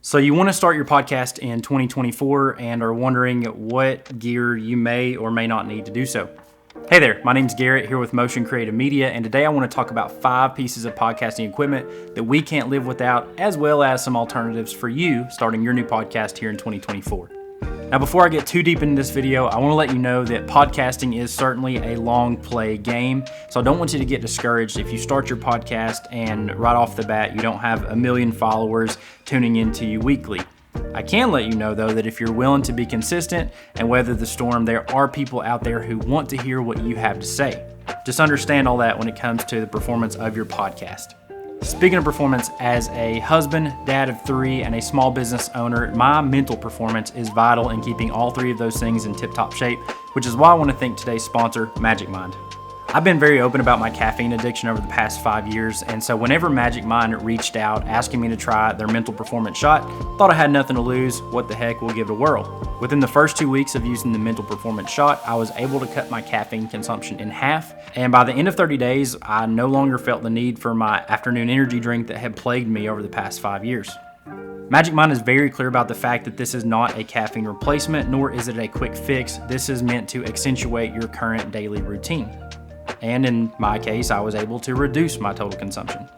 So you want to start your podcast in 2024 and are wondering what gear you may or may not need to do so. Hey there, my name's Garrett here with Motion Creative Media, and today I want to talk about 5 pieces of podcasting equipment that we can't live without, as well as some alternatives for you starting your new podcast here in 2024. Now, before I get too deep into this video, I want to let you know that podcasting is certainly a long play game, so I don't want you to get discouraged if you start your podcast and right off the bat you don't have a million followers tuning into you weekly. I can let you know, though, that if you're willing to be consistent and weather the storm, there are people out there who want to hear what you have to say. Just understand all that when it comes to the performance of your podcast. Speaking of performance, as a husband, dad of 3, and a small business owner, my mental performance is vital in keeping all 3 of those things in tip-top shape, which is why I want to thank today's sponsor, Magic Mind. I've been very open about my caffeine addiction over the past 5 years, and so whenever Magic Mind reached out asking me to try their mental performance shot, thought I had nothing to lose. What the heck, we'll give it a whirl. Within the first 2 weeks of using the mental performance shot, I was able to cut my caffeine consumption in half, and by the end of 30 days, I no longer felt the need for my afternoon energy drink that had plagued me over the past 5 years. Magic Mind is very clear about the fact that this is not a caffeine replacement, nor is it a quick fix. This is meant to accentuate your current daily routine. And in my case, I was able to reduce my total consumption.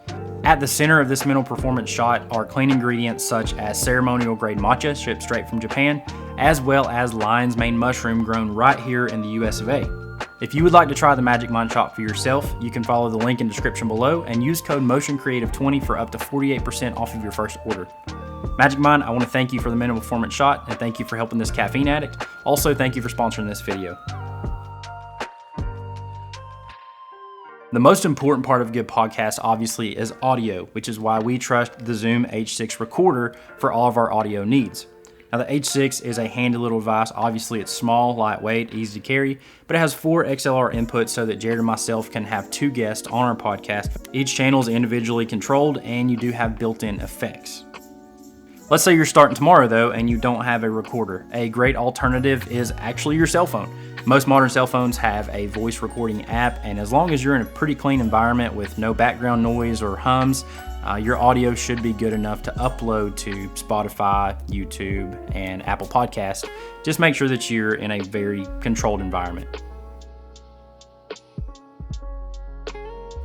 At the center of this mental performance shot are clean ingredients such as ceremonial grade matcha shipped straight from Japan, as well as lion's mane mushroom grown right here in the US of A. If you would like to try the Magic Mind shot for yourself, you can follow the link in the description below and use code MotionCreative20 for up to 48% off of your first order. Magic Mind, I want to thank you for the mental performance shot and thank you for helping this caffeine addict. Also, thank you for sponsoring this video. The most important part of a good podcast, obviously, is audio, which is why we trust the Zoom H6 recorder for all of our audio needs. Now, the H6 is a handy little device. Obviously, it's small, lightweight, easy to carry, but it has 4 XLR inputs so that Jared and myself can have 2 guests on our podcast. Each channel is individually controlled, and you do have built-in effects. Let's say you're starting tomorrow, though, and you don't have a recorder. A great alternative is actually your cell phone. Most modern cell phones have a voice recording app, and as long as you're in a pretty clean environment with no background noise or hums, your audio should be good enough to upload to Spotify, YouTube, and Apple Podcasts. Just make sure that you're in a very controlled environment.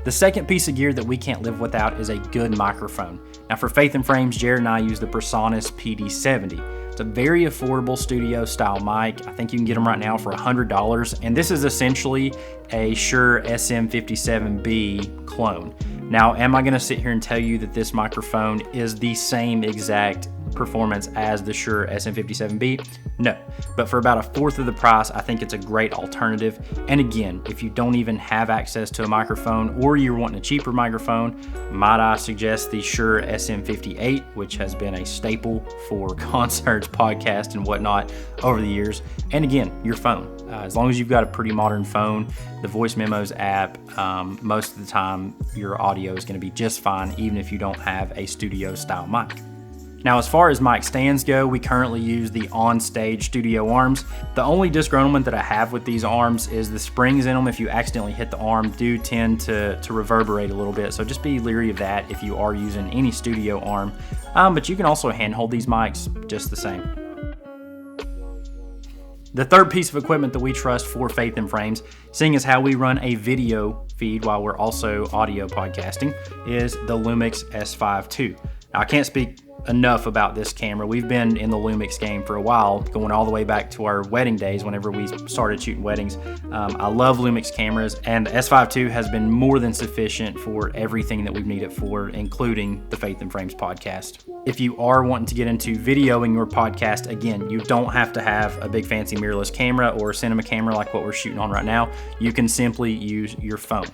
The second piece of gear that we can't live without is a good microphone. Now, for Faith and Frames, Jared and I use the PreSonus PD70. It's a very affordable studio style mic. I think you can get them right now for $100. And this is essentially a Shure SM57B clone. Now, am I going to sit here and tell you that this microphone is the same exact performance as the Shure SM57B? No, but for about 1/4 of the price, I think it's a great alternative. And again, if you don't even have access to a microphone or you're wanting a cheaper microphone, might I suggest the Shure SM58, which has been a staple for concerts, podcasts, and whatnot over the years. And again, your phone. As long as you've got a pretty modern phone, the Voice Memos app, most of the time your audio is going to be just fine, even if you don't have a studio style mic. Now, as far as mic stands go, we currently use the OnStage Studio arms. The only disgruntlement that I have with these arms is the springs in them, if you accidentally hit the arm, do tend to reverberate a little bit. So just be leery of that if you are using any studio arm. But you can also handhold these mics just the same. The third piece of equipment that we trust for Faith and Frames, seeing as how we run a video feed while we're also audio podcasting, is the Lumix S5 II. Now, I can't speak enough about this camera. We've been in the Lumix game for a while, going all the way back to our wedding days whenever we started shooting weddings. I love Lumix cameras, and the S5 II has been more than sufficient for everything that we've needed for, including the Faith and Frames podcast. If you are wanting to get into videoing your podcast, again, you don't have to have a big fancy mirrorless camera or a cinema camera like what we're shooting on right now. You can simply use your phone.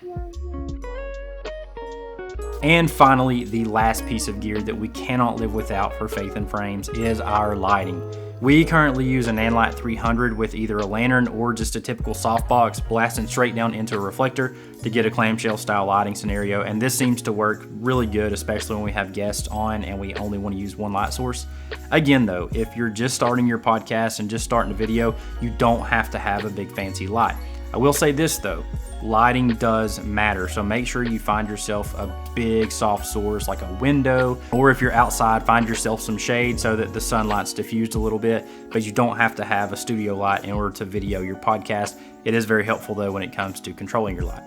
And finally, the last piece of gear that we cannot live without for Faith and Frames is our lighting. We currently use a Nanlite 300 with either a lantern or just a typical softbox blasting straight down into a reflector to get a clamshell style lighting scenario, and this seems to work really good, especially when we have guests on and we only want to use one light source. Again though, if you're just starting your podcast and just starting a video, you don't have to have a big fancy light. I will say this though, lighting does matter. So make sure you find yourself a big soft source like a window, or if you're outside, find yourself some shade so that the sunlight's diffused a little bit, but you don't have to have a studio light in order to video your podcast. It is very helpful though when it comes to controlling your light.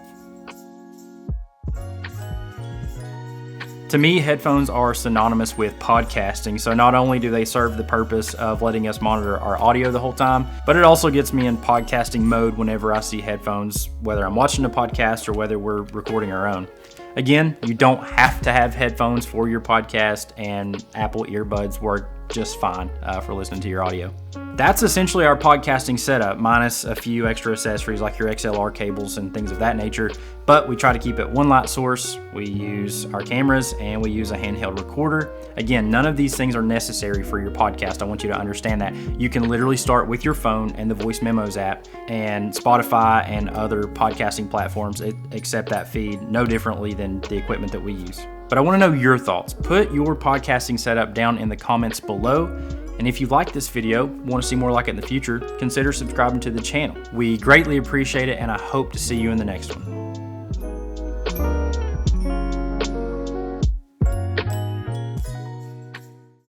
To me, headphones are synonymous with podcasting, so not only do they serve the purpose of letting us monitor our audio the whole time, but it also gets me in podcasting mode whenever I see headphones, whether I'm watching a podcast or whether we're recording our own. Again, you don't have to have headphones for your podcast, and Apple earbuds work just fine for listening to your audio. That's essentially our podcasting setup, minus a few extra accessories like your XLR cables and things of that nature, but we try to keep it one light source. We use our cameras and we use a handheld recorder. Again, none of these things are necessary for your podcast. I want you to understand that. You can literally start with your phone and the Voice Memos app, and Spotify and other podcasting platforms accept that feed no differently than the equipment that we use. But I want to know your thoughts. Put your podcasting setup down in the comments below. And if you like this video, want to see more like it in the future, consider subscribing to the channel. We greatly appreciate it, and I hope to see you in the next one.